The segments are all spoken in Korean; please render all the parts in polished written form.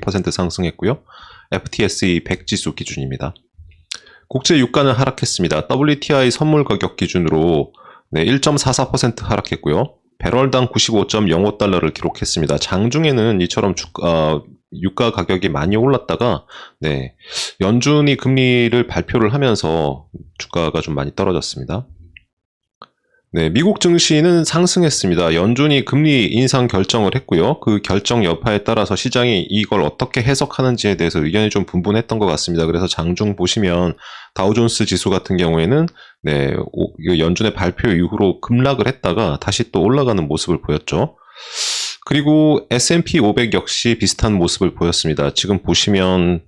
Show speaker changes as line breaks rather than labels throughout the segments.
0.12% 상승했고요. FTSE 100 지수 기준입니다. 국제 유가는 하락했습니다. WTI 선물 가격 기준으로 1.44% 하락했고요. 배럴당 95.05달러를 기록했습니다. 장중에는 이처럼 유가 가격이 많이 올랐다가 연준이 금리를 발표를 하면서 주가가 좀 많이 떨어졌습니다. 미국 증시는 상승했습니다. 연준이 금리 인상 결정을 했고요. 그 결정 여파에 따라서 시장이 이걸 어떻게 해석하는지에 대해서 의견이 좀 분분했던 것 같습니다. 그래서 장중 보시면 다우존스 지수 같은 경우에는 연준의 발표 이후로 급락을 했다가 다시 또 올라가는 모습을 보였죠. 그리고 S&P 500 역시 비슷한 모습을 보였습니다. 지금 보시면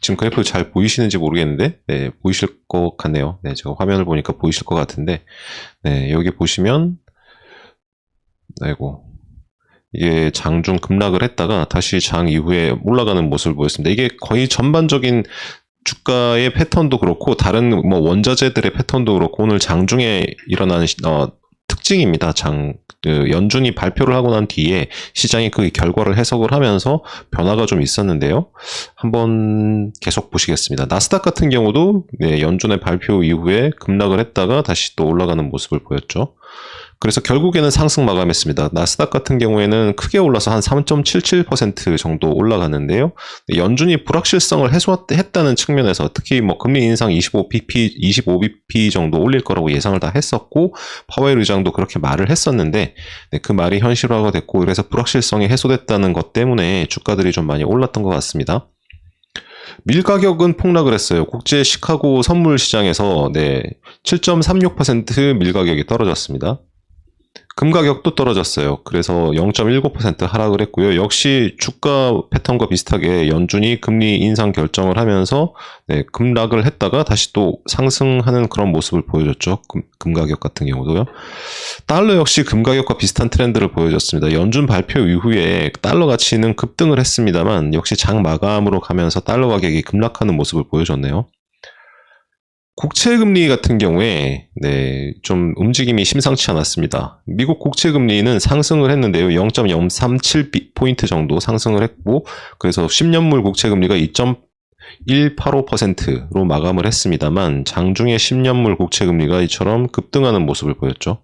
지금 그래프 잘 보이시는지 모르겠는데 보이실 것 같네요. 제가 화면을 보니까 보이실 것 같은데 여기 보시면 이게 장중 급락을 했다가 다시 장 이후에 올라가는 모습을 보였습니다. 이게 거의 전반적인 주가의 패턴도 그렇고 다른 원자재들의 패턴도 그렇고 오늘 장중에 일어나는 특징입니다. 연준이 발표를 하고 난 뒤에 시장이 그 결과를 해석을 하면서 변화가 좀 있었는데요. 한번 계속 보시겠습니다. 나스닥 같은 경우도 연준의 발표 이후에 급락을 했다가 다시 또 올라가는 모습을 보였죠. 그래서 결국에는 상승 마감했습니다. 나스닥 같은 경우에는 크게 올라서 한 3.77% 정도 올라갔는데요. 연준이 불확실성을 해소했다는 측면에서 특히 금리 인상 25bp 정도 올릴 거라고 예상을 다 했었고 파웰 의장도 그렇게 말을 했었는데 그 말이 현실화가 됐고 그래서 불확실성이 해소됐다는 것 때문에 주가들이 좀 많이 올랐던 것 같습니다. 밀 가격은 폭락을 했어요. 국제 시카고 선물 시장에서 7.36% 밀 가격이 떨어졌습니다. 금 가격도 떨어졌어요. 그래서 0.19% 하락을 했고요. 역시 주가 패턴과 비슷하게 연준이 금리 인상 결정을 하면서 급락을 했다가 다시 또 상승하는 그런 모습을 보여줬죠. 금 가격 같은 경우도요. 달러 역시 금 가격과 비슷한 트렌드를 보여줬습니다. 연준 발표 이후에 달러 가치는 급등을 했습니다만 역시 장 마감으로 가면서 달러 가격이 급락하는 모습을 보여줬네요. 국채금리 같은 경우에 좀 움직임이 심상치 않았습니다. 미국 국채금리는 상승을 했는데요. 0.037포인트 정도 상승을 했고 그래서 10년물 국채금리가 2.185%로 마감을 했습니다만 장중에 10년물 국채금리가 이처럼 급등하는 모습을 보였죠.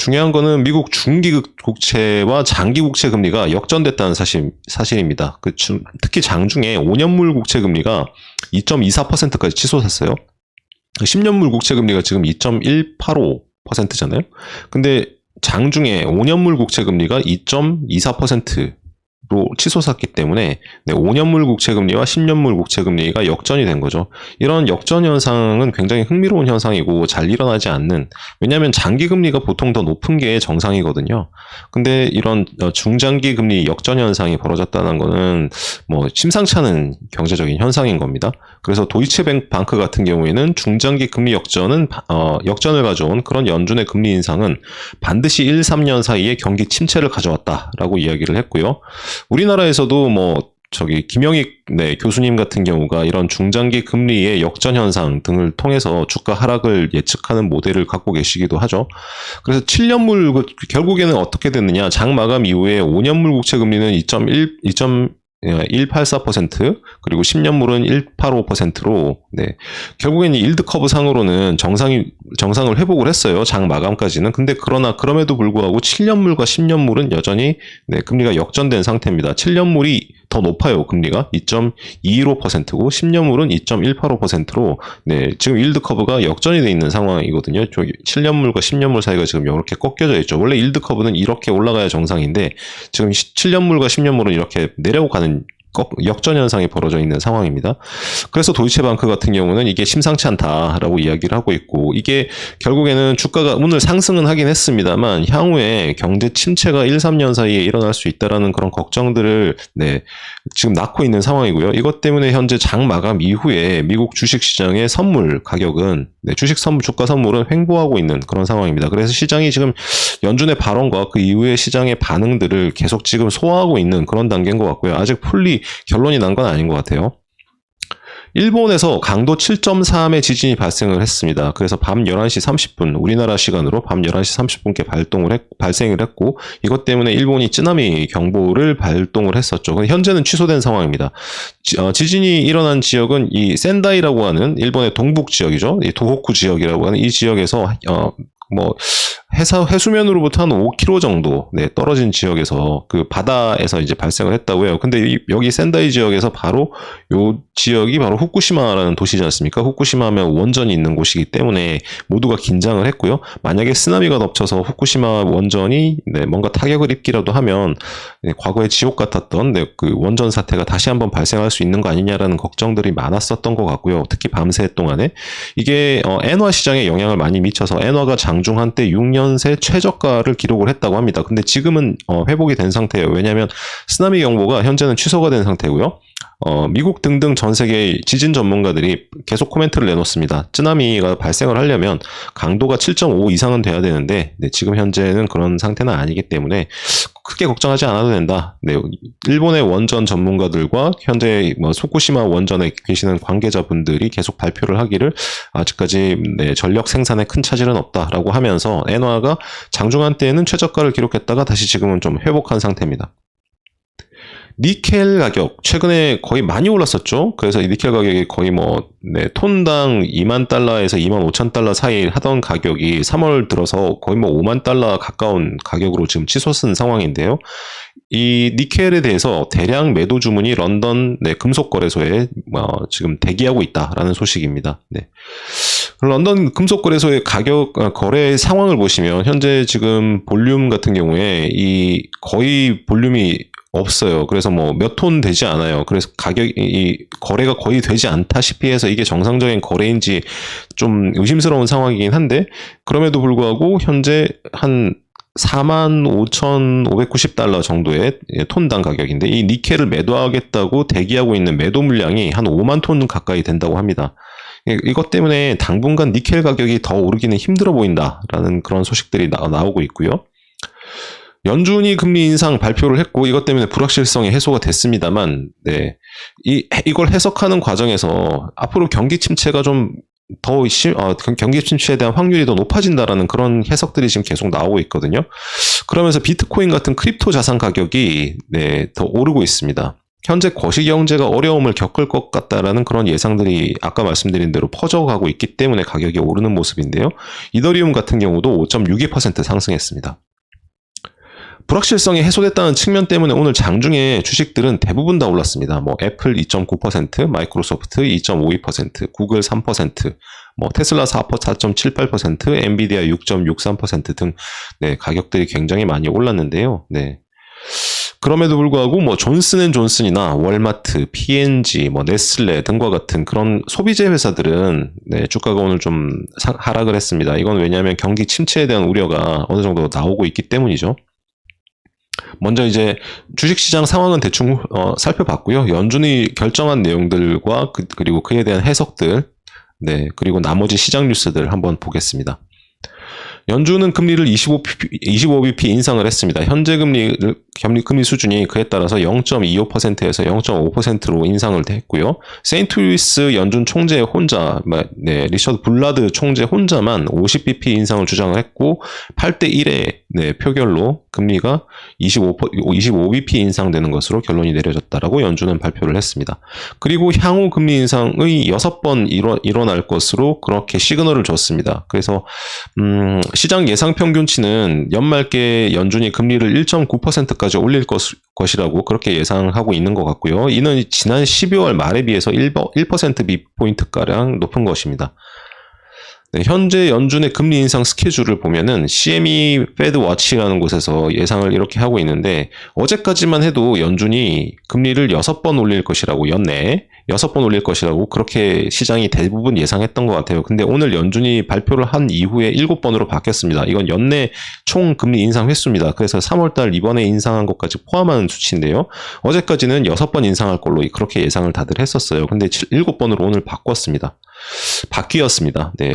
중요한 거는 미국 중기 국채와 장기 국채 금리가 역전됐다는 사실입니다. 특히 장중에 5년물 국채 금리가 2.24%까지 치솟았어요. 10년물 국채 금리가 지금 2.185%잖아요. 근데 장중에 5년물 국채 금리가 2.24%로 치솟았기 때문에 5년물 국채금리와 10년물 국채금리가 역전이 된 거죠. 이런 역전 현상은 굉장히 흥미로운 현상이고 잘 일어나지 않는, 왜냐하면 장기금리가 보통 더 높은 게 정상이거든요. 근데 이런 중장기 금리 역전 현상이 벌어졌다는 거는 심상치 않은 경제적인 현상인 겁니다. 그래서 도이체뱅크 같은 경우에는 중장기 금리 역전을 가져온 그런 연준의 금리 인상은 반드시 1, 3년 사이에 경기 침체를 가져왔다라고 이야기를 했고요. 우리나라에서도 김영익 교수님 같은 경우가 이런 중장기 금리의 역전 현상 등을 통해서 주가 하락을 예측하는 모델을 갖고 계시기도 하죠. 그래서 7년물 결국에는 어떻게 됐느냐? 장 마감 이후에 5년물 국채 금리는 1.84% 그리고 10년물은 1.85%로 결국에는 일드 커브 상으로는 정상을 회복을 했어요. 장 마감까지는. 근데 그럼에도 불구하고 7년물과 10년물은 여전히 금리가 역전된 상태입니다. 7년물이 더 높아요. 금리가 2.215%고 10년물은 2.185%로 지금 일드 커브가 역전이 돼 있는 상황이거든요. 7년물과 10년물 사이가 지금 이렇게 꺾여져 있죠. 원래 일드 커브는 이렇게 올라가야 정상인데 지금 7년물과 10년물은 이렇게 내려가는 역전 현상이 벌어져 있는 상황입니다. 그래서 도이체방크 같은 경우는 이게 심상치 않다라고 이야기를 하고 있고, 이게 결국에는 주가가 오늘 상승은 하긴 했습니다만 향후에 경제 침체가 1, 3년 사이에 일어날 수 있다라는 그런 걱정들을 지금 낳고 있는 상황이고요. 이것 때문에 현재 장 마감 이후에 미국 주식시장의 선물 가격은 주가 선물은 횡보하고 있는 그런 상황입니다. 그래서 시장이 지금 연준의 발언과 그 이후의 시장의 반응들을 계속 지금 소화하고 있는 그런 단계인 것 같고요. 아직 풀리 결론이 난 건 아닌 것 같아요. 일본에서 강도 7.3의 지진이 발생을 했습니다. 그래서 밤 11시 30분, 우리나라 시간으로 밤 11시 30분께 발생을 했고, 이것 때문에 일본이 쓰나미 경보를 발동을 했었죠. 현재는 취소된 상황입니다. 지진이 일어난 지역은 이 센다이라고 하는 일본의 동북 지역이죠. 이 도호쿠 지역이라고 하는 이 지역에서 해수면으로부터 한 5km 정도 떨어진 지역에서 그 바다에서 이제 발생을 했다고 해요. 근데 여기 센다이 지역에서 바로 요 지역이 바로 후쿠시마라는 도시지 않습니까? 후쿠시마 하면 원전이 있는 곳이기 때문에 모두가 긴장을 했고요. 만약에 쓰나미가 덮쳐서 후쿠시마 원전이 뭔가 타격을 입기라도 하면 과거에 지옥 같았던 그 원전 사태가 다시 한번 발생할 수 있는 거 아니냐라는 걱정들이 많았었던 것 같고요. 특히 밤새 동안에 이게 엔화 시장에 영향을 많이 미쳐서 엔화가 장중 한때 6년 새 최저가를 기록을 했다고 합니다. 근데 지금은 회복이 된 상태예요. 왜냐하면 쓰나미 경보가 현재는 취소가 된 상태고요. 미국 등등 전 세계 지진 전문가들이 계속 코멘트를 내놓습니다. 쓰나미가 발생을 하려면 강도가 7.5 이상은 돼야 되는데 지금 현재는 그런 상태는 아니기 때문에 크게 걱정하지 않아도 된다. 일본의 원전 전문가들과 현재 후쿠시마 원전에 계시는 관계자분들이 계속 발표를 하기를 아직까지 전력 생산에 큰 차질은 없다라고 하면서 엔화가 장중한 때에는 최저가를 기록했다가 다시 지금은 좀 회복한 상태입니다. 니켈 가격 최근에 거의 많이 올랐었죠. 그래서 이 니켈 가격이 거의 톤당 2만 달러에서 2만 5천 달러 사이 하던 가격이 3월 들어서 거의 5만 달러 가까운 가격으로 지금 치솟은 상황인데요. 이 니켈에 대해서 대량 매도 주문이 런던 금속거래소에 지금 대기하고 있다라는 소식입니다. 런던 금속거래소의 거래 상황을 보시면 현재 지금 볼륨 같은 경우에 거의 볼륨이 없어요. 그래서 몇 톤 되지 않아요. 그래서 거래가 거의 되지 않다시피 해서 이게 정상적인 거래인지 좀 의심스러운 상황이긴 한데, 그럼에도 불구하고 현재 한 45,590달러 정도의 톤당 가격인데, 이 니켈을 매도하겠다고 대기하고 있는 매도 물량이 한 5만 톤 가까이 된다고 합니다. 이것 때문에 당분간 니켈 가격이 더 오르기는 힘들어 보인다라는 그런 소식들이 나오고 있고요. 연준이 금리 인상 발표를 했고 이것 때문에 불확실성이 해소가 됐습니다만, 이걸 해석하는 과정에서 앞으로 경기 침체가 좀 더 경기 침체에 대한 확률이 더 높아진다라는 그런 해석들이 지금 계속 나오고 있거든요. 그러면서 비트코인 같은 크립토 자산 가격이 더 오르고 있습니다. 현재 거시 경제가 어려움을 겪을 것 같다라는 그런 예상들이 아까 말씀드린 대로 퍼져가고 있기 때문에 가격이 오르는 모습인데요. 이더리움 같은 경우도 5.62% 상승했습니다. 불확실성이 해소됐다는 측면 때문에 오늘 장중에 주식들은 대부분 다 올랐습니다. 애플 2.9%, 마이크로소프트 2.52%, 구글 3%, 테슬라 4.78%, 엔비디아 6.63% 등 가격들이 굉장히 많이 올랐는데요. 그럼에도 불구하고 존슨앤존슨이나 월마트, P&G, 네슬레 등과 같은 그런 소비재 회사들은 주가가 오늘 좀 하락을 했습니다. 이건 왜냐하면 경기 침체에 대한 우려가 어느 정도 나오고 있기 때문이죠. 먼저 이제 주식시장 상황은 대충 살펴봤고요. 연준이 결정한 내용들과 그리고 그에 대한 해석들, 그리고 나머지 시장 뉴스들 한번 보겠습니다. 연준은 금리를 25bp 인상을 했습니다. 현재 금리 수준이 그에 따라서 0.25%에서 0.5%로 인상을 했고요. 세인트루이스 연준 총재 혼자, 리처드 블라드 총재 혼자만 50bp 인상을 주장을 했고 8대1의 표결로 금리가 25bp 인상되는 것으로 결론이 내려졌다라고 연준은 발표를 했습니다. 그리고 향후 금리 인상의 6번 일어날 것으로 그렇게 시그널을 줬습니다. 그래서 시장 예상 평균치는 연말께 연준이 금리를 1.9%까지 올릴 것이라고 그렇게 예상하고 있는 것 같고요. 이는 지난 12월 말에 비해서 1%포인트가량 높은 것입니다. 현재 연준의 금리 인상 스케줄을 보면은 CME Fed Watch라는 곳에서 예상을 이렇게 하고 있는데, 어제까지만 해도 연준이 금리를 6번 올릴 것이라고, 연내에 6번 올릴 것이라고 그렇게 시장이 대부분 예상했던 것 같아요. 근데 오늘 연준이 발표를 한 이후에 7번으로 바뀌었습니다. 이건 연내 총 금리 인상 횟수입니다. 그래서 3월달 이번에 인상한 것까지 포함하는 수치인데요. 어제까지는 6번 인상할 걸로 그렇게 예상을 다들 했었어요. 근데 7번으로 오늘 바뀌었습니다.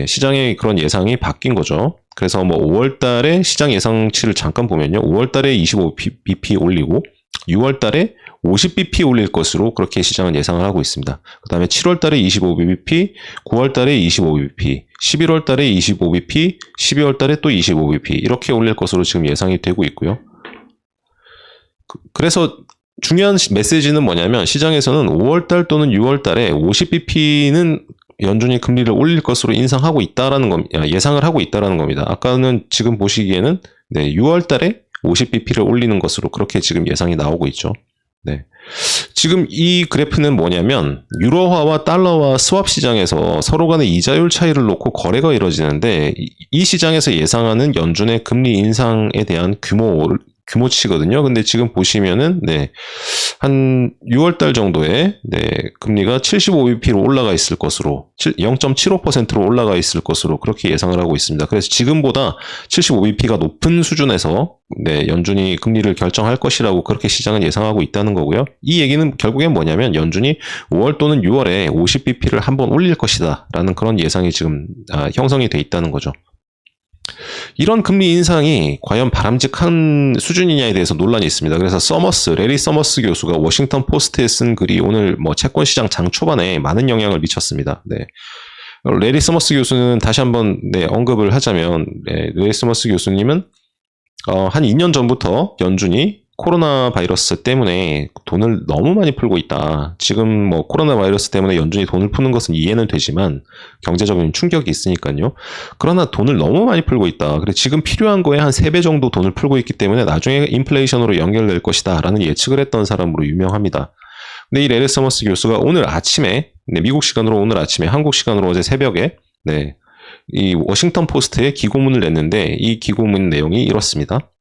시장의 그런 예상이 바뀐 거죠. 그래서 5월 달에 시장 예상치를 잠깐 보면요. 5월 달에 25bp 올리고 6월 달에 50bp 올릴 것으로 그렇게 시장은 예상을 하고 있습니다. 그 다음에 7월 달에 25bp, 9월 달에 25bp, 11월 달에 25bp, 12월 달에 또 25bp 이렇게 올릴 것으로 지금 예상이 되고 있고요. 그래서 중요한 메시지는 뭐냐면 시장에서는 5월 달 또는 6월 달에 50bp는 연준이 금리를 올릴 것으로 예상을 하고 있다라는 겁니다. 아까는 지금 보시기에는 6월 달에 50bp를 올리는 것으로 그렇게 지금 예상이 나오고 있죠. 네. 지금 이 그래프는 뭐냐면 유로화와 달러와 스왑 시장에서 서로 간의 이자율 차이를 놓고 거래가 이루어지는데 이 시장에서 예상하는 연준의 금리 인상에 대한 규모치거든요. 근데 지금 보시면은 한 6월 달 정도에 금리가 75bp로 올라가 있을 것으로 0.75%로 올라가 있을 것으로 그렇게 예상을 하고 있습니다. 그래서 지금보다 75bp가 높은 수준에서 연준이 금리를 결정할 것이라고 그렇게 시장은 예상하고 있다는 거고요. 이 얘기는 결국엔 뭐냐면 연준이 5월 또는 6월에 50bp를 한번 올릴 것이다 라는 그런 예상이 지금 형성이 돼 있다는 거죠. 이런 금리 인상이 과연 바람직한 수준이냐에 대해서 논란이 있습니다. 그래서 레리 서머스 교수가 워싱턴 포스트에 쓴 글이 오늘 채권 시장 장 초반에 많은 영향을 미쳤습니다. 레리 서머스 교수는 다시 한번 언급을 하자면 레리 서머스 교수님은 한 2년 전부터 연준이 코로나 바이러스 때문에 돈을 너무 많이 풀고 있다. 지금 코로나 바이러스 때문에 연준이 돈을 푸는 것은 이해는 되지만 경제적인 충격이 있으니까요. 그러나 돈을 너무 많이 풀고 있다. 그래서 지금 필요한 거에 한 3배 정도 돈을 풀고 있기 때문에 나중에 인플레이션으로 연결될 것이다. 라는 예측을 했던 사람으로 유명합니다. 근데 이 레리 서머스 교수가 오늘 아침에, 미국 시간으로 오늘 아침에, 한국 시간으로 어제 새벽에, 이 워싱턴 포스트에 기고문을 냈는데 이 기고문 내용이 이렇습니다.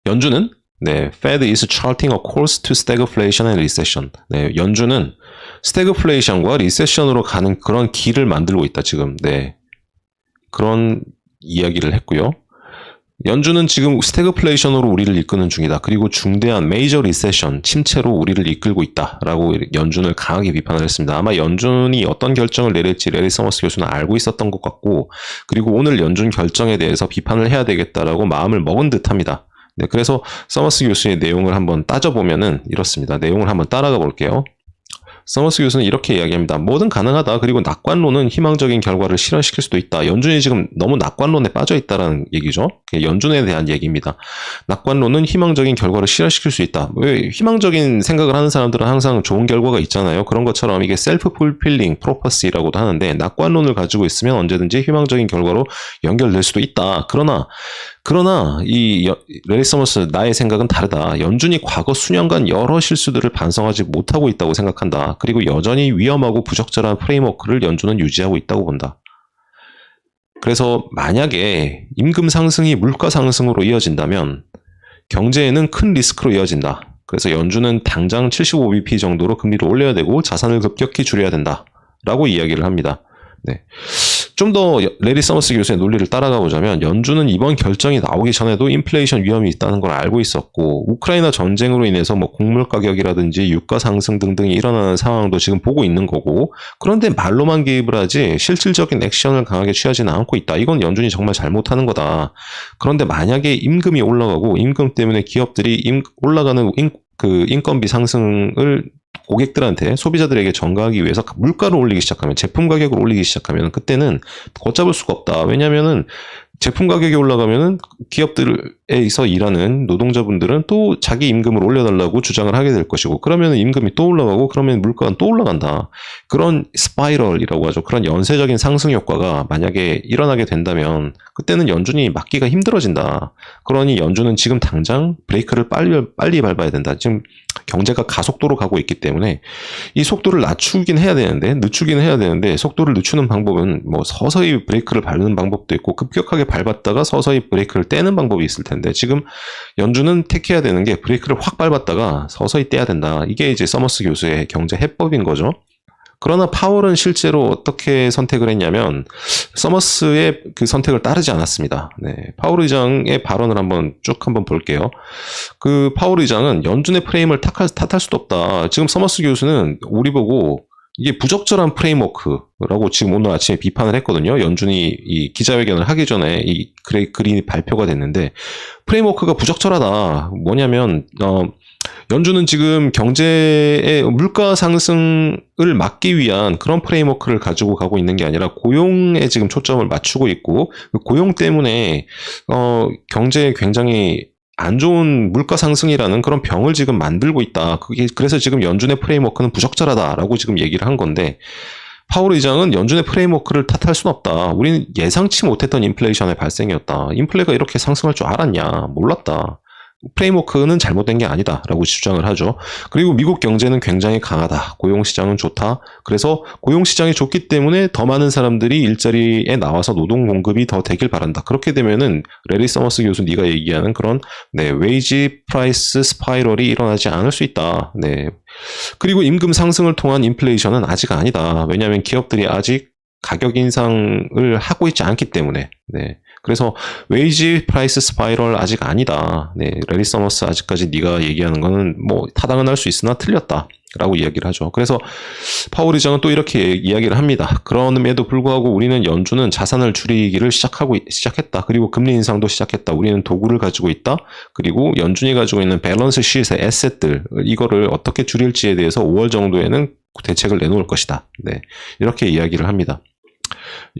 연준은 Fed is charting a course to stagflation and recession. 연준은 스태그플레이션과 리세션으로 가는 그런 길을 만들고 있다 지금. 그런 이야기를 했고요. 연준은 지금 스태그플레이션으로 우리를 이끄는 중이다. 그리고 중대한 메이저 리세션, 침체로 우리를 이끌고 있다라고 연준을 강하게 비판을 했습니다. 아마 연준이 어떤 결정을 내릴지 레리 서머스 교수는 알고 있었던 것 같고, 그리고 오늘 연준 결정에 대해서 비판을 해야 되겠다라고 마음을 먹은 듯합니다. 그래서 서머스 교수의 내용을 한번 따져보면은 이렇습니다. 내용을 한번 따라가 볼게요. 서머스 교수는 이렇게 이야기합니다. 뭐든 가능하다. 그리고 낙관론은 희망적인 결과를 실현시킬 수도 있다. 연준이 지금 너무 낙관론에 빠져 있다는 얘기죠. 연준에 대한 얘기입니다. 낙관론은 희망적인 결과를 실현시킬 수 있다. 왜 희망적인 생각을 하는 사람들은 항상 좋은 결과가 있잖아요. 그런 것처럼 이게 셀프 풀필링 프로퍼시라고도 하는데 낙관론을 가지고 있으면 언제든지 희망적인 결과로 연결될 수도 있다. 그러나 이 레리 서머스 나의 생각은 다르다. 연준이 과거 수년간 여러 실수들을 반성하지 못하고 있다고 생각한다. 그리고 여전히 위험하고 부적절한 프레임워크를 연준은 유지하고 있다고 본다. 그래서 만약에 임금 상승이 물가 상승으로 이어진다면 경제에는 큰 리스크로 이어진다. 그래서 연준은 당장 75bp 정도로 금리를 올려야 되고 자산을 급격히 줄여야 된다. 라고 이야기를 합니다. 좀 더 레리 서머스 교수의 논리를 따라가 보자면 연준은 이번 결정이 나오기 전에도 인플레이션 위험이 있다는 걸 알고 있었고 우크라이나 전쟁으로 인해서 곡물 가격이라든지 유가 상승 등등이 일어나는 상황도 지금 보고 있는 거고 그런데 말로만 개입을 하지 실질적인 액션을 강하게 취하지는 않고 있다. 이건 연준이 정말 잘못하는 거다. 그런데 만약에 임금이 올라가고 임금 때문에 기업들이 올라가는 인건비 상승을 고객들한테 소비자들에게 전가하기 위해서 물가를 올리기 시작하면 제품 가격을 올리기 시작하면 그때는 걷잡을 수가 없다. 왜냐하면은 제품 가격이 올라가면은 기업들에서 일하는 노동자분들은 또 자기 임금을 올려달라고 주장을 하게 될 것이고 그러면 임금이 또 올라가고 그러면 물가는 또 올라간다. 그런 스파이럴이라고 하죠. 그런 연쇄적인 상승 효과가 만약에 일어나게 된다면 그때는 연준이 막기가 힘들어진다. 그러니 연준은 지금 당장 브레이크를 빨리 밟아야 된다. 지금 경제가 가속도로 가고 있기 때문에 이 속도를 늦추기는 해야 되는데 속도를 늦추는 방법은 서서히 브레이크를 밟는 방법도 있고 급격하게 밟았다가 서서히 브레이크를 떼는 방법이 있을 텐데 지금 연준은 택해야 되는 게 브레이크를 확 밟았다가 서서히 떼야 된다. 이게 이제 서머스 교수의 경제 해법인 거죠. 그러나 파월은 실제로 어떻게 선택을 했냐면 서머스의 그 선택을 따르지 않았습니다. 파월 의장의 발언을 한번 볼게요. 그 파월 의장은 연준의 프레임을 탓할 수도 없다. 지금 서머스 교수는 우리 보고 이게 부적절한 프레임워크라고 지금 오늘 아침에 비판을 했거든요. 연준이 이 기자회견을 하기 전에 이 글이 발표가 됐는데 프레임워크가 부적절하다. 뭐냐면 연준은 지금 경제의 물가 상승을 막기 위한 그런 프레임워크를 가지고 가고 있는 게 아니라 고용에 지금 초점을 맞추고 있고, 그 고용 때문에 경제에 굉장히 안 좋은 물가 상승이라는 그런 병을 지금 만들고 있다. 그래서 지금 연준의 프레임워크는 부적절하다라고 지금 얘기를 한 건데, 파월 의장은 연준의 프레임워크를 탓할 수는 없다. 우리는 예상치 못했던 인플레이션의 발생이었다. 인플레가 이렇게 상승할 줄 알았냐? 몰랐다. 프레임워크는 잘못된 게 아니다 라고 주장을 하죠. 그리고 미국 경제는 굉장히 강하다. 고용시장은 좋다. 그래서 고용시장이 좋기 때문에 더 많은 사람들이 일자리에 나와서 노동 공급이 더 되길 바란다. 그렇게 되면은 레리 서머스 교수 네가 얘기하는 그런 웨이지 프라이스 스파이럴이 일어나지 않을 수 있다. 그리고 임금 상승을 통한 인플레이션은 아직 아니다. 왜냐하면 기업들이 아직 가격 인상을 하고 있지 않기 때문에. 그래서 웨이지 프라이스 스파이럴 아직 아니다. 레리 서머스 아직까지 네가 얘기하는 거는 뭐 타당은 할 수 있으나 틀렸다. 라고 이야기를 하죠. 그래서 파월 의장은 또 이렇게 이야기를 합니다. 그럼에도 불구하고 우리는 연준은 자산을 줄이기를 시작했다. 그리고 금리 인상도 시작했다. 우리는 도구를 가지고 있다. 그리고 연준이 가지고 있는 밸런스 시트의 에셋들, 이거를 어떻게 줄일지에 대해서 5월 정도에는 대책을 내놓을 것이다. 이렇게 이야기를 합니다.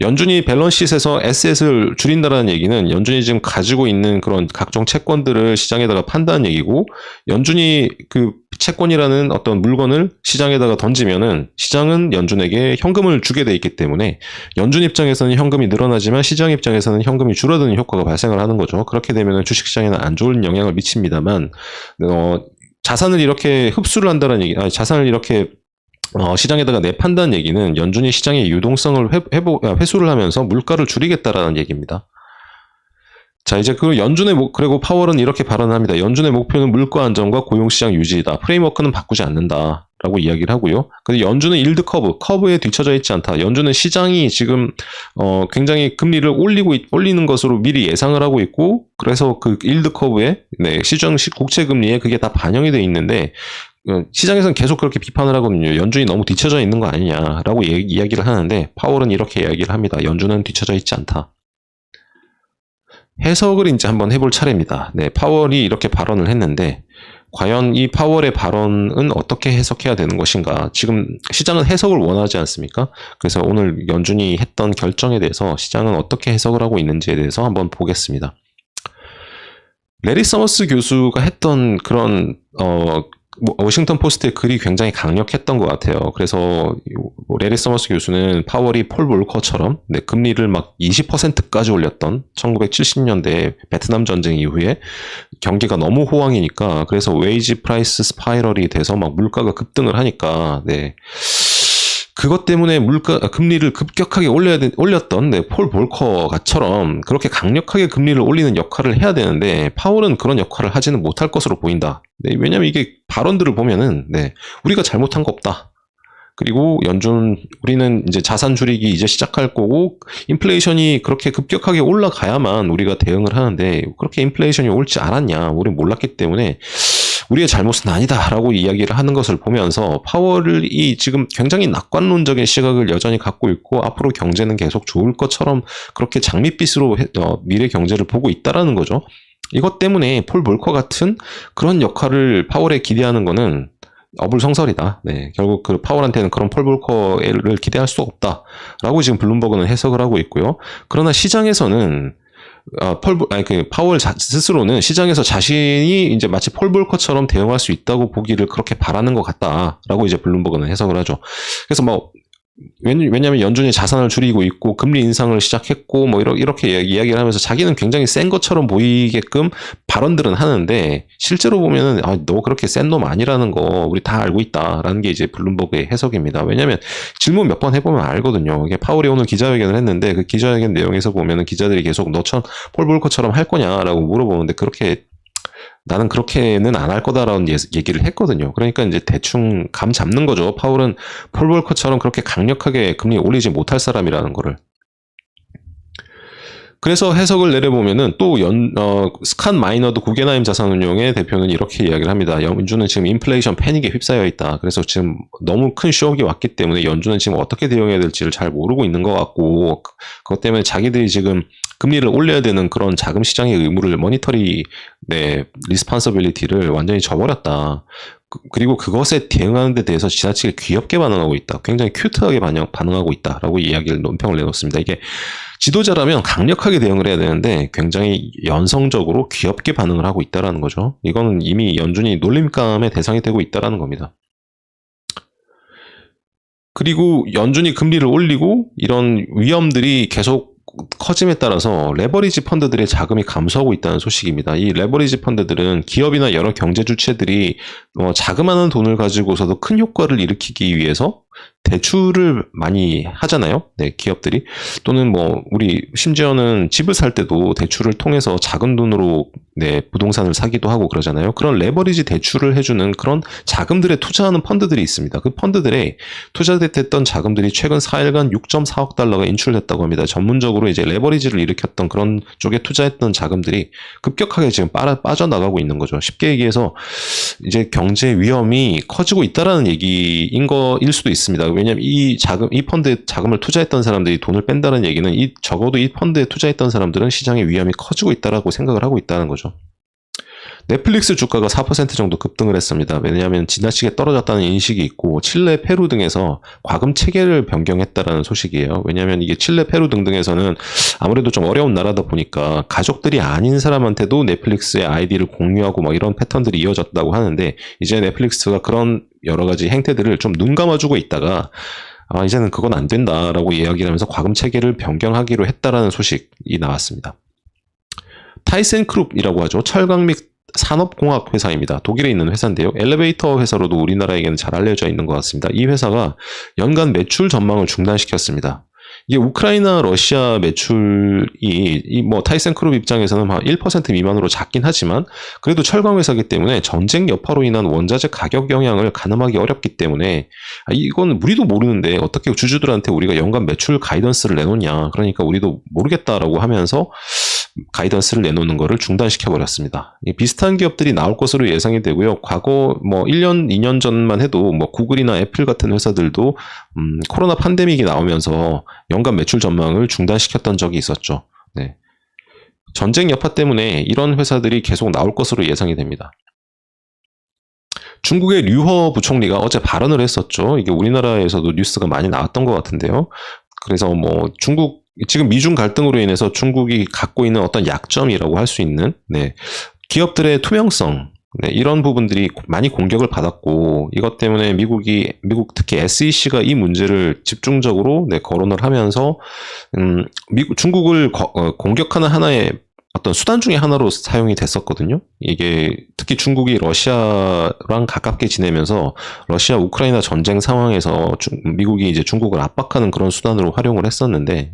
연준이 밸런스시트에서 에셋을 줄인다는 얘기는 연준이 지금 가지고 있는 그런 각종 채권들을 시장에다가 판다는 얘기고, 연준이 그 채권이라는 어떤 물건을 시장에다가 던지면은 시장은 연준에게 현금을 주게 돼 있기 때문에 연준 입장에서는 현금이 늘어나지만 시장 입장에서는 현금이 줄어드는 효과가 발생을 하는 거죠. 그렇게 되면은 주식시장에는 안 좋은 영향을 미칩니다만, 자산을 이렇게 흡수를 한다는 얘기, 자산을 이렇게 시장에다가 내판다는 얘기는 연준이 시장의 유동성을 회수를 하면서 물가를 줄이겠다라는 얘기입니다. 자, 이제 그 그리고 파월은 이렇게 발언합니다. 연준의 목표는 물가 안정과 고용시장 유지이다. 프레임워크는 바꾸지 않는다. 라고 이야기를 하고요. 근데 연준은 일드 커브에 뒤쳐져 있지 않다. 연준은 시장이 지금 굉장히 금리를 올리는 것으로 미리 예상을 하고 있고, 그래서 그 일드 커브에 시장 국채 금리에 그게 다 반영이 돼 있는데, 시장에서는 계속 그렇게 비판을 하거든요. 연준이 너무 뒤쳐져 있는 거 아니냐라고 이야기를 하는데, 파월은 이렇게 이야기를 합니다. 연준은 뒤쳐져 있지 않다. 해석을 이제 한번 해볼 차례입니다. 파월이 이렇게 발언을 했는데, 과연 이 파월의 발언은 어떻게 해석해야 되는 것인가? 지금 시장은 해석을 원하지 않습니까? 그래서 오늘 연준이 했던 결정에 대해서 시장은 어떻게 해석을 하고 있는지에 대해서 한번 보겠습니다. 레리 서머스 교수가 했던 그런 워싱턴 포스트의 글이 굉장히 강력했던 것 같아요. 그래서 레리 서머스 교수는 파월이 폴 볼커처럼 금리를 막 20%까지 올렸던 1970년대 베트남 전쟁 이후에 경기가 너무 호황이니까, 그래서 웨이지 프라이스 스파이럴이 돼서 막 물가가 급등을 하니까 그것 때문에 금리를 급격하게 올렸던 폴 볼커처럼 그렇게 강력하게 금리를 올리는 역할을 해야 되는데, 파월은 그런 역할을 하지는 못할 것으로 보인다. 왜냐면 이게 발언들을 보면은 우리가 잘못한 거 없다. 그리고 우리는 이제 자산 줄이기 이제 시작할 거고, 인플레이션이 그렇게 급격하게 올라가야만 우리가 대응을 하는데, 그렇게 인플레이션이 올 줄 알았냐? 우린 몰랐기 때문에 우리의 잘못은 아니다라고 이야기를 하는 것을 보면서, 파월이 지금 굉장히 낙관론적인 시각을 여전히 갖고 있고, 앞으로 경제는 계속 좋을 것처럼 그렇게 장밋빛으로 미래 경제를 보고 있다라는 거죠. 이것 때문에 폴 볼커 같은 그런 역할을 파월에 기대하는 거는 어불성설이다. 결국 그 파월한테는 그런 폴 볼커를 기대할 수 없다라고 지금 블룸버그는 해석을 하고 있고요. 그러나 시장에서는 파월 스스로는 시장에서 자신이 이제 마치 폴 볼커처럼 대응할 수 있다고 보기를 그렇게 바라는 것 같다라고 이제 블룸버그는 해석을 하죠. 그래서 왜냐면 연준이 자산을 줄이고 있고 금리 인상을 시작했고 이렇게 이야기를 하면서 자기는 굉장히 센 것처럼 보이게끔 발언들은 하는데, 실제로 보면은 너 그렇게 센 놈 아니라는 거 우리 다 알고 있다라는 게 이제 블룸버그의 해석입니다. 왜냐면 질문 몇 번 해보면 알거든요. 이게 파월이 오늘 기자회견을 했는데, 그 기자회견 내용에서 보면은 기자들이 계속 너처럼 폴 볼커처럼 할 거냐라고 물어보는데, 나는 그렇게는 안 할 거다라는 얘기를 했거든요. 그러니까 이제 대충 감 잡는 거죠. 파월은 폴 볼커처럼 그렇게 강력하게 금리 올리지 못할 사람이라는 거를. 그래서 해석을 내려보면은 또 스칸 마이너드 구겐하임 자산운용의 대표는 이렇게 이야기를 합니다. 연준은 지금 인플레이션 패닉에 휩싸여 있다. 그래서 지금 너무 큰 쇼크가 왔기 때문에 연준은 지금 어떻게 대응해야 될지를 잘 모르고 있는 것 같고, 그것 때문에 자기들이 지금 금리를 올려야 되는 그런 자금 시장의 의무를 머니터리 리스폰서빌리티를 완전히 저버렸다. 그리고 그것에 대응하는 데 대해서 지나치게 귀엽게 반응하고 있다. 굉장히 큐트하게 반응하고 있다라고 이야기를 논평을 내놓습니다. 이게 지도자라면 강력하게 대응을 해야 되는데 굉장히 연성적으로 귀엽게 반응을 하고 있다라는 거죠. 이거는 이미 연준이 놀림감의 대상이 되고 있다라는 겁니다. 그리고 연준이 금리를 올리고 이런 위험들이 계속 커짐에 따라서 레버리지 펀드들의 자금이 감소하고 있다는 소식입니다. 이 레버리지 펀드들은 기업이나 여러 경제 주체들이 자그마한 돈을 가지고서도 큰 효과를 일으키기 위해서 대출을 많이 하잖아요. 네, 기업들이. 또는 우리 심지어는 집을 살 때도 대출을 통해서 작은 돈으로 부동산을 사기도 하고 그러잖아요. 그런 레버리지 대출을 해주는 그런 자금들에 투자하는 펀드들이 있습니다. 그 펀드들에 투자됐던 자금들이 최근 4일간 6.4억 달러가 인출됐다고 합니다. 전문적으로 이제 레버리지를 일으켰던 그런 쪽에 투자했던 자금들이 급격하게 지금 빠져나가고 있는 거죠. 쉽게 얘기해서 이제 경제 위험이 커지고 있다라는 얘기인 거일 수도 있습니다. 왜냐하면 이 펀드에 자금을 투자했던 사람들이 돈을 뺀다는 얘기는 적어도 이 펀드에 투자했던 사람들은 시장의 위험이 커지고 있다라고 생각을 하고 있다는 거죠. 넷플릭스 주가가 4% 정도 급등을 했습니다. 왜냐하면 지나치게 떨어졌다는 인식이 있고 칠레, 페루 등에서 과금 체계를 변경했다라는 소식이에요. 왜냐하면 이게 칠레, 페루 등등에서는 아무래도 좀 어려운 나라다 보니까 가족들이 아닌 사람한테도 넷플릭스의 아이디를 공유하고 이런 패턴들이 이어졌다고 하는데 이제 넷플릭스가 그런 여러 가지 행태들을 좀 눈 감아주고 있다가 이제는 그건 안 된다라고 이야기를 하면서 과금 체계를 변경하기로 했다라는 소식이 나왔습니다. 타이센크룹이라고 하죠. 철강 및 산업공학 회사입니다. 독일에 있는 회사인데요. 엘리베이터 회사로도 우리나라에게는 잘 알려져 있는 것 같습니다. 이 회사가 연간 매출 전망을 중단시켰습니다. 이게 우크라이나, 러시아 매출이 타이센크룹 입장에서는 한 1% 미만으로 작긴 하지만 그래도 철강 회사이기 때문에 전쟁 여파로 인한 원자재 가격 영향을 가늠하기 어렵기 때문에 이건 우리도 모르는데 어떻게 주주들한테 우리가 연간 매출 가이던스를 내놓냐. 그러니까 우리도 모르겠다라고 하면서 가이던스를 내놓는 거를 중단시켜 버렸습니다. 비슷한 기업들이 나올 것으로 예상이 되고요. 과거 1년, 2년 전만 해도 구글이나 애플 같은 회사들도 코로나 팬데믹이 나오면서 연간 매출 전망을 중단시켰던 적이 있었죠. 네. 전쟁 여파 때문에 이런 회사들이 계속 나올 것으로 예상이 됩니다. 중국의 류허 부총리가 어제 발언을 했었죠. 이게 우리나라에서도 뉴스가 많이 나왔던 것 같은데요. 그래서 지금 미중 갈등으로 인해서 중국이 갖고 있는 어떤 약점이라고 할 수 있는 기업들의 투명성 이런 부분들이 많이 공격을 받았고 이것 때문에 미국 특히 SEC가 이 문제를 집중적으로 거론을 하면서 중국을 공격하는 하나의 어떤 수단 중에 하나로 사용이 됐었거든요. 이게 특히 중국이 러시아랑 가깝게 지내면서 러시아 우크라이나 전쟁 상황에서 미국이 이제 중국을 압박하는 그런 수단으로 활용을 했었는데,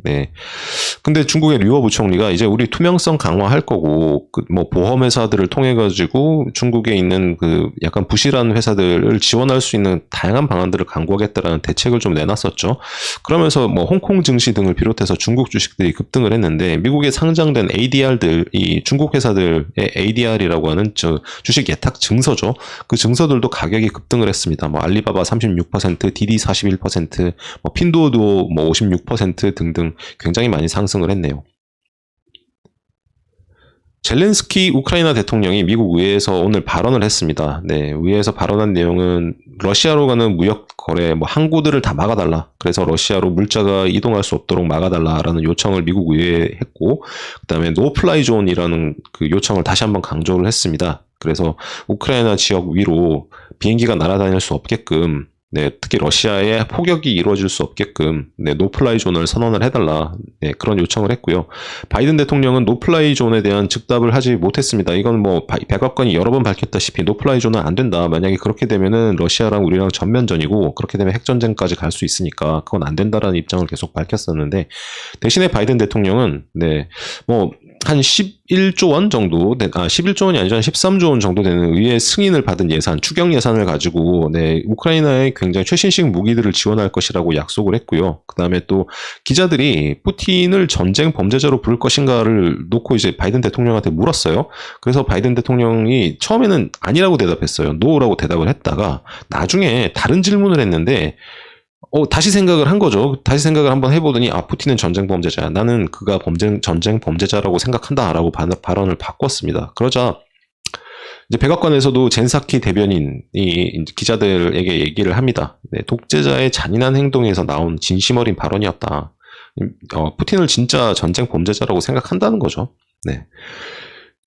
근데 중국의 류허 부총리가 이제 우리 투명성 강화할 거고 보험 회사들을 통해 가지고 중국에 있는 약간 부실한 회사들을 지원할 수 있는 다양한 방안들을 강구하겠다라는 대책을 좀 내놨었죠. 그러면서 홍콩 증시 등을 비롯해서 중국 주식들이 급등을 했는데 미국에 상장된 ADR들 이 중국 회사들의 ADR이라고 하는 주식 예탁 증서죠. 그 증서들도 가격이 급등을 했습니다. 알리바바 36%, 디디 41%, 핀도어도 56% 등등 굉장히 많이 상승을 했네요. 젤렌스키 우크라이나 대통령이 미국 의회에서 오늘 발언을 했습니다. 의회에서 발언한 내용은 러시아로 가는 무역 거래 항구들을 다 막아달라. 그래서 러시아로 물자가 이동할 수 없도록 막아달라라는 요청을 미국 의회에 했고, 그다음에 노플라이 존이라는 그 요청을 다시 한번 강조를 했습니다. 그래서 우크라이나 지역 위로 비행기가 날아다닐 수 없게끔 특히 러시아의 포격이 이루어질 수 없게끔 노플라이 존을 선언을 해달라 그런 요청을 했고요. 바이든 대통령은 노플라이 존에 대한 즉답을 하지 못했습니다. 이건 백악관이 여러 번 밝혔다시피 노플라이 존은 안 된다. 만약에 그렇게 되면은 러시아랑 우리랑 전면전이고 그렇게 되면 핵전쟁까지 갈 수 있으니까 그건 안 된다라는 입장을 계속 밝혔었는데 대신에 바이든 대통령은 한 11조 원 정도, 11조 원이 아니라 13조 원 정도 되는 의회 승인을 받은 예산, 추경 예산을 가지고 우크라이나에 굉장히 최신식 무기들을 지원할 것이라고 약속을 했고요. 그 다음에 또 기자들이 푸틴을 전쟁 범죄자로 부를 것인가를 놓고 이제 바이든 대통령한테 물었어요. 그래서 바이든 대통령이 처음에는 아니라고 대답했어요. 노라고 대답을 했다가 나중에 다른 질문을 했는데 다시 생각을 한 거죠. 다시 생각을 한번 해보더니, 푸틴은 전쟁 범죄자야. 나는 그가 전쟁 범죄자라고 생각한다라고 발언을 바꿨습니다. 그러자, 이제 백악관에서도 젠사키 대변인이 기자들에게 얘기를 합니다. 네, 독재자의 잔인한 행동에서 나온 진심 어린 발언이었다. 푸틴을 진짜 전쟁 범죄자라고 생각한다는 거죠. 네.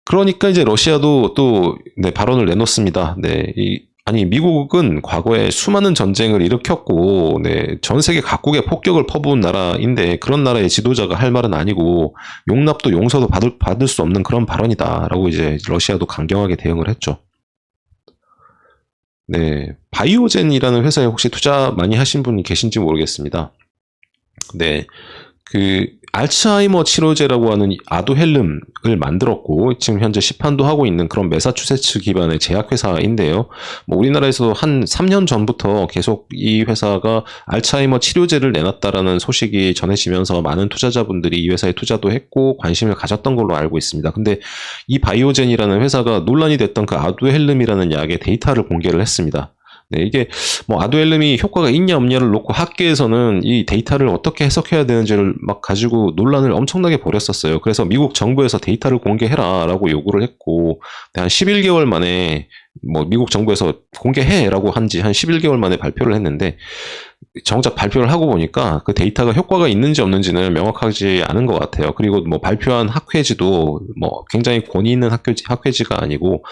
그러니까 이제 러시아도 또 네, 발언을 내놓습니다. 네, 아니 미국은 과거에 수많은 전쟁을 일으켰고 네, 전 세계 각국에 폭격을 퍼부은 나라인데 그런 나라의 지도자가 할 말은 아니고 용납도 용서도 받을 수 없는 그런 발언이다라고 이제 러시아도 강경하게 대응을 했죠. 네, 바이오젠이라는 회사에 혹시 투자 많이 하신 분이 계신지 모르겠습니다. 네, 알츠하이머 치료제라고 하는 아두헬름을 만들었고, 지금 현재 시판도 하고 있는 그런 매사추세츠 기반의 제약회사인데요. 우리나라에서도 한 3년 전부터 계속 이 회사가 알츠하이머 치료제를 내놨다라는 소식이 전해지면서 많은 투자자분들이 이 회사에 투자도 했고, 관심을 가졌던 걸로 알고 있습니다. 근데 이 바이오젠이라는 회사가 논란이 됐던 그 아두헬름이라는 약의 데이터를 공개를 했습니다. 네, 이게 아두헬름이 효과가 있냐 없냐를 놓고 학계에서는 이 데이터를 어떻게 해석해야 되는지를 막 가지고 논란을 엄청나게 벌였었어요. 그래서 미국 정부에서 데이터를 공개해라라고 요구를 했고 한 11개월 만에 미국 정부에서 공개해라고 한 지 한 11개월 만에 발표를 했는데 정작 발표를 하고 보니까 그 데이터가 효과가 있는지 없는지는 명확하지 않은 것 같아요. 그리고 발표한 학회지도 굉장히 권위 있는 학회지가 아니고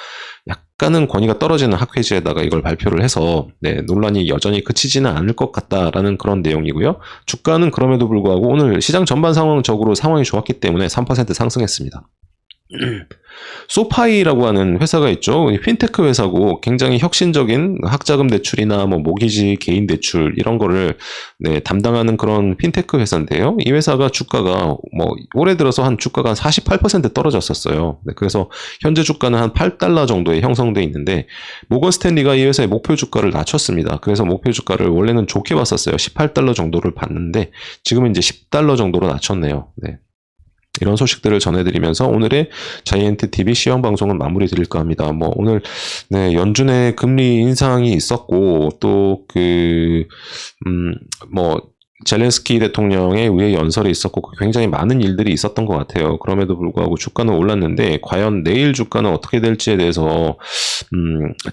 약간은 권위가 떨어지는 학회지에다가 이걸 발표를 해서 네, 논란이 여전히 그치지는 않을 것 같다라는 그런 내용이고요. 주가는 그럼에도 불구하고 오늘 시장 전반 상황적으로 상황이 좋았기 때문에 3% 상승했습니다. 소파이라고 하는 회사가 있죠. 핀테크 회사고 굉장히 혁신적인 학자금 대출이나 모기지 개인 대출 이런 거를 네, 담당하는 그런 핀테크 회사인데요. 이 회사가 주가가 올해 들어서 주가가 한 48% 떨어졌었어요. 네, 그래서 현재 주가는 한 8달러 정도에 형성돼 있는데 모건 스탠리가 이 회사의 목표 주가를 낮췄습니다. 그래서 목표 주가를 원래는 좋게 봤었어요. 18달러 정도를 봤는데 지금은 이제 10달러 정도로 낮췄네요. 네. 이런 소식들을 전해드리면서 오늘의 자이언트 TV 시황 방송은 마무리 드릴까 합니다. 오늘 네, 연준의 금리 인상이 있었고 또 젤렌스키 대통령의 의회 연설이 있었고 굉장히 많은 일들이 있었던 것 같아요. 그럼에도 불구하고 주가는 올랐는데 과연 내일 주가는 어떻게 될지에 대해서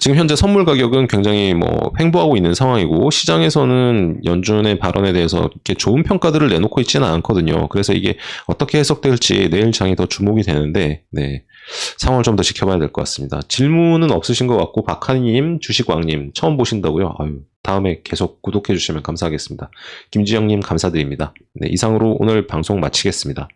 지금 현재 선물 가격은 굉장히 횡보하고 있는 상황이고 시장에서는 연준의 발언에 대해서 이렇게 좋은 평가들을 내놓고 있지는 않거든요. 그래서 이게 어떻게 해석될지 내일 장이 더 주목이 되는데 네. 상황을 좀 더 지켜봐야 될 것 같습니다. 질문은 없으신 것 같고 박하님, 주식왕님 처음 보신다고요? 다음에 계속 구독해 주시면 감사하겠습니다. 김지영님 감사드립니다. 네, 이상으로 오늘 방송 마치겠습니다.